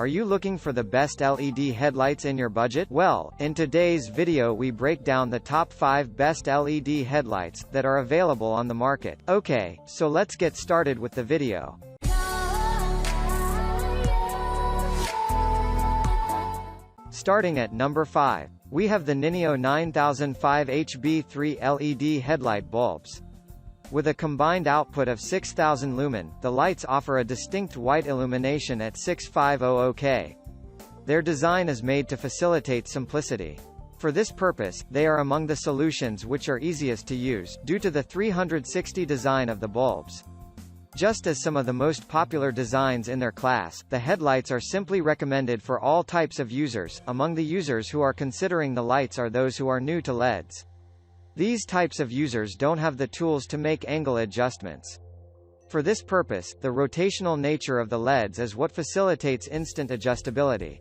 Are you looking for the best LED headlights in your budget? Well, in today's video we break down the top 5 best LED headlights that are available on the market. Okay, so let's get started with the video. Starting at number 5, we have the Nineo 9005 HB3 LED headlight bulbs. With a combined output of 6000 lumen, the lights offer a distinct white illumination at 6500K. Their design is made to facilitate simplicity. For this purpose, they are among the solutions which are easiest to use, due to the 360 design of the bulbs. Just as some of the most popular designs in their class, the headlights are simply recommended for all types of users. Among the users who are considering the lights are those who are new to LEDs. These types of users don't have the tools to make angle adjustments. For this purpose, the rotational nature of the LEDs is what facilitates instant adjustability.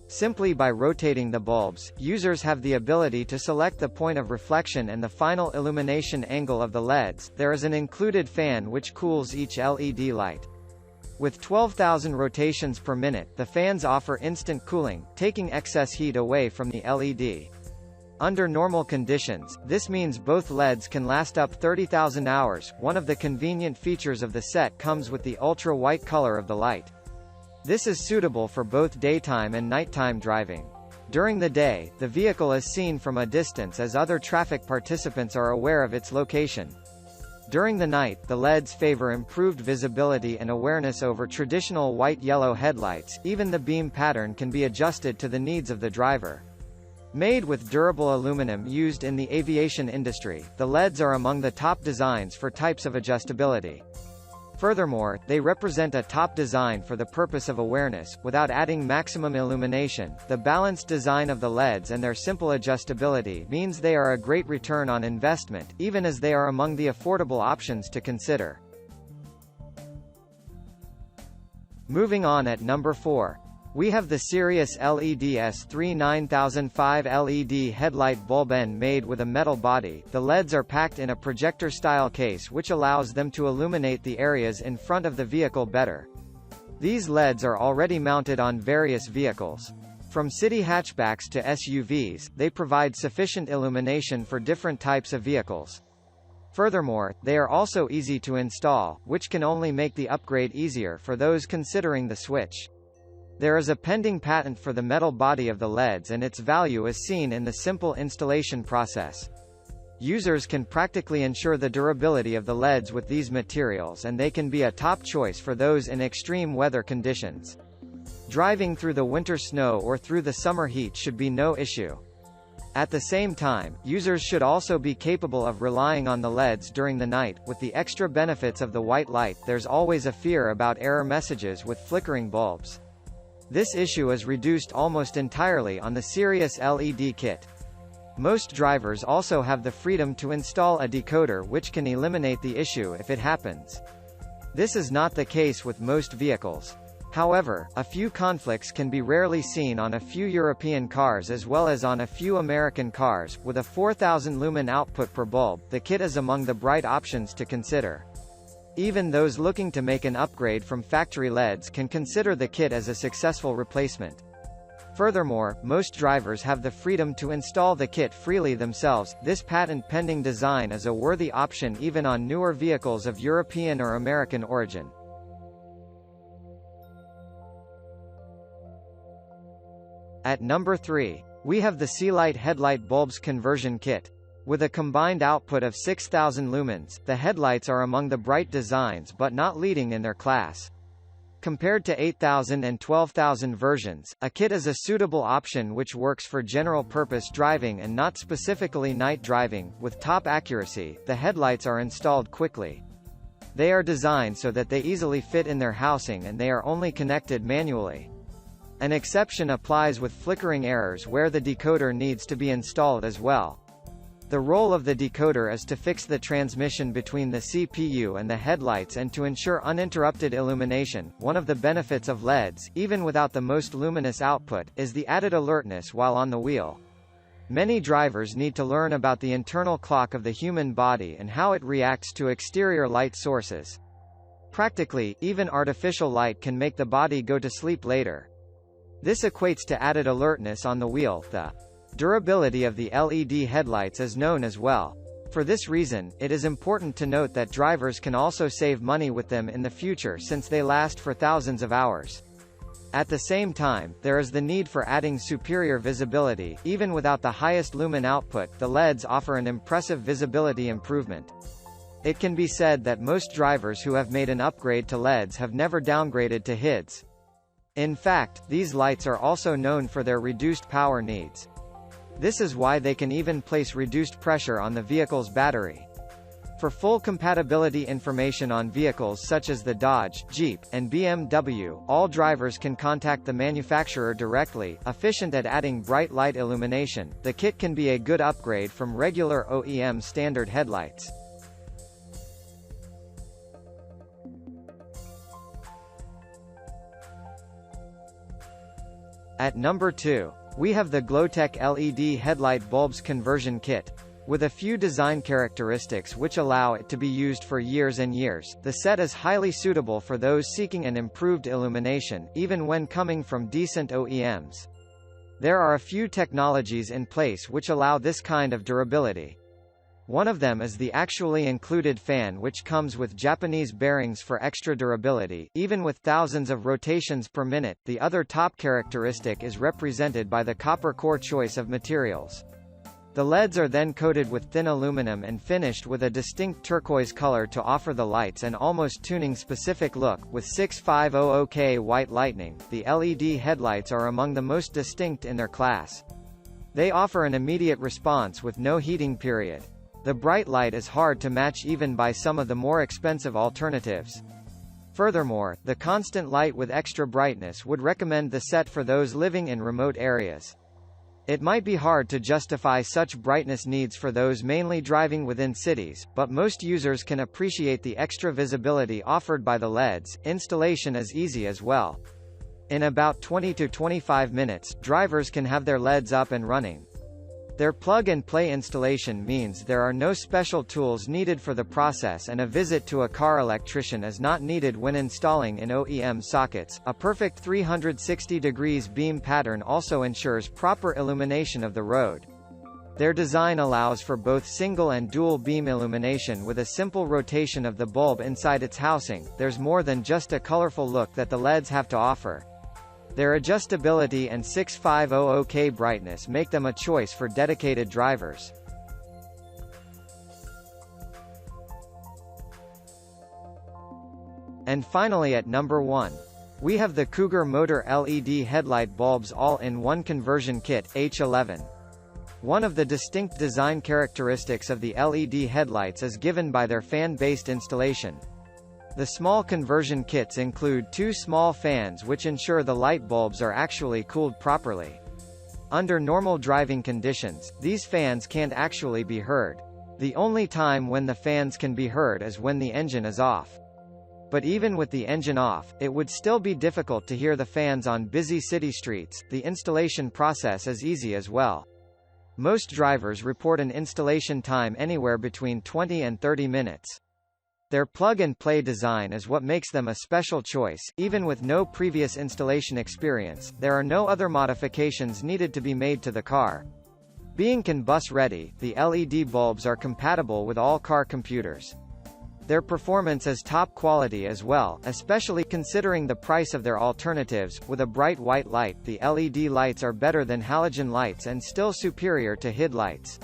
Simply by rotating the bulbs, users have the ability to select the point of reflection and the final illumination angle of the LEDs. There is an included fan which cools each LED light. With 12,000 rotations per minute, the fans offer instant cooling, taking excess heat away from the LED. Under normal conditions, this means both LEDs can last up 30,000 hours. One of the convenient features of the set comes with the ultra-white color of the light. This is suitable for both daytime and nighttime driving. During the day, the vehicle is seen from a distance as other traffic participants are aware of its location. During the night, the LEDs favor improved visibility and awareness over traditional white-yellow headlights. Even the beam pattern can be adjusted to the needs of the driver. Made with durable aluminum used in the aviation industry, the LEDs are among the top designs for types of adjustability. Furthermore, they represent a top design for the purpose of awareness, without adding maximum illumination. The balanced design of the LEDs and their simple adjustability means they are a great return on investment, even as they are among the affordable options to consider. Moving on at number 4. We have the SiriusLED S3 9005 LED headlight bulb end made with a metal body. The LEDs are packed in a projector-style case which allows them to illuminate the areas in front of the vehicle better. These LEDs are already mounted on various vehicles. From city hatchbacks to SUVs, they provide sufficient illumination for different types of vehicles. Furthermore, they are also easy to install, which can only make the upgrade easier for those considering the switch. There is a pending patent for the metal body of the LEDs and its value is seen in the simple installation process. Users can practically ensure the durability of the LEDs with these materials, and they can be a top choice for those in extreme weather conditions. Driving through the winter snow or through the summer heat should be no issue. At the same time, users should also be capable of relying on the LEDs during the night. With the extra benefits of the white light, there's always a fear about error messages with flickering bulbs. This issue is reduced almost entirely on the SiriusLED kit. Most drivers also have the freedom to install a decoder which can eliminate the issue if it happens. This is not the case with most vehicles. However, a few conflicts can be rarely seen on a few European cars as well as on a few American cars. With a 4000 lumen output per bulb, the kit is among the bright options to consider. Even those looking to make an upgrade from factory LEDs can consider the kit as a successful replacement. Furthermore, most drivers have the freedom to install the kit freely themselves. This patent-pending design is a worthy option even on newer vehicles of European or American origin. At number 3, we have the Sealight headlight bulbs conversion kit. With a combined output of 6000 lumens, the headlights are among the bright designs but not leading in their class. Compared to 8000 and 12000 versions, a kit is a suitable option which works for general-purpose driving and not specifically night driving. With top accuracy, the headlights are installed quickly. They are designed so that they easily fit in their housing and they are only connected manually. An exception applies with flickering errors where the decoder needs to be installed as well. The role of the decoder is to fix the transmission between the CPU and the headlights and to ensure uninterrupted illumination. One of the benefits of LEDs, even without the most luminous output, is the added alertness while on the wheel. Many drivers need to learn about the internal clock of the human body and how it reacts to exterior light sources. Practically, even artificial light can make the body go to sleep later. This equates to added alertness on the wheel. The durability of the LED headlights is known as well. For this reason, it is important to note that drivers can also save money with them in the future since they last for thousands of hours. At the same time, there is the need for adding superior visibility. Even without the highest lumen output, the LEDs offer an impressive visibility improvement. It can be said that most drivers who have made an upgrade to LEDs have never downgraded to HIDs. In fact, these lights are also known for their reduced power needs. This is why they can even place reduced pressure on the vehicle's battery. For full compatibility information on vehicles such as the Dodge, Jeep, and BMW, all drivers can contact the manufacturer directly. Efficient at adding bright light illumination, the kit can be a good upgrade from regular OEM standard headlights. At number 2, we have the Glotek LED Headlight Bulbs Conversion Kit. With a few design characteristics which allow it to be used for years and years, the set is highly suitable for those seeking an improved illumination, even when coming from decent OEMs. There are a few technologies in place which allow this kind of durability. One of them is the actually included fan, which comes with Japanese bearings for extra durability, even with thousands of rotations per minute. The other top characteristic is represented by the copper core choice of materials. The LEDs are then coated with thin aluminum and finished with a distinct turquoise color to offer the lights an almost tuning-specific look. With 6500K white lightning, the LED headlights are among the most distinct in their class. They offer an immediate response with no heating period. The bright light is hard to match even by some of the more expensive alternatives. Furthermore, the constant light with extra brightness would recommend the set for those living in remote areas. It might be hard to justify such brightness needs for those mainly driving within cities, but most users can appreciate the extra visibility offered by the LEDs. Installation is easy as well. In about 20 to 25 minutes, drivers can have their LEDs up and running. Their plug-and-play installation means there are no special tools needed for the process, and a visit to a car electrician is not needed when installing in OEM sockets. A perfect 360 degrees beam pattern also ensures proper illumination of the road. Their design allows for both single and dual beam illumination with a simple rotation of the bulb inside its housing. There's more than just a colorful look that the LEDs have to offer. Their adjustability and 6500K brightness make them a choice for dedicated drivers. And finally, at number 1, we have the Cougar Motor LED Headlight Bulbs All-in-One Conversion Kit, H11. One of the distinct design characteristics of the LED headlights is given by their fan-based installation. The small conversion kits include two small fans which ensure the light bulbs are actually cooled properly. Under normal driving conditions, these fans can't actually be heard. The only time when the fans can be heard is when the engine is off. But even with the engine off, it would still be difficult to hear the fans on busy city streets. The installation process is easy as well. Most drivers report an installation time anywhere between 20 and 30 minutes. Their plug-and-play design is what makes them a special choice. Even with no previous installation experience, there are no other modifications needed to be made to the car. Being CAN bus ready, the LED bulbs are compatible with all car computers. Their performance is top quality as well, especially considering the price of their alternatives. With a bright white light, the LED lights are better than halogen lights and still superior to HID lights.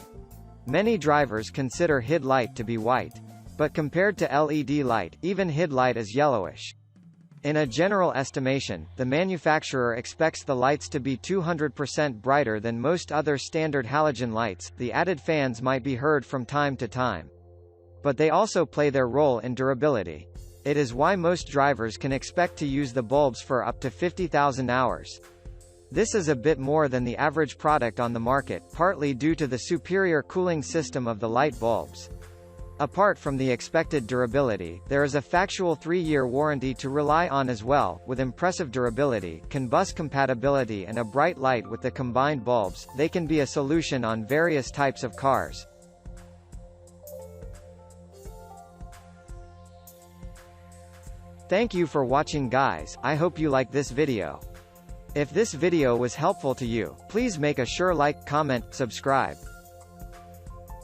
Many drivers consider HID light to be white. But compared to LED light, even HID light is yellowish. In a general estimation, the manufacturer expects the lights to be 200% brighter than most other standard halogen lights. The added fans might be heard from time to time. But they also play their role in durability. It is why most drivers can expect to use the bulbs for up to 50,000 hours. This is a bit more than the average product on the market, partly due to the superior cooling system of the light bulbs. Apart from the expected durability, there is a factual 3-year warranty to rely on as well. With impressive durability, CAN bus compatibility and a bright light with the combined bulbs, they can be a solution on various types of cars. Thank you for watching, guys. I hope you like this video. If this video was helpful to you, please make a sure like, comment, subscribe.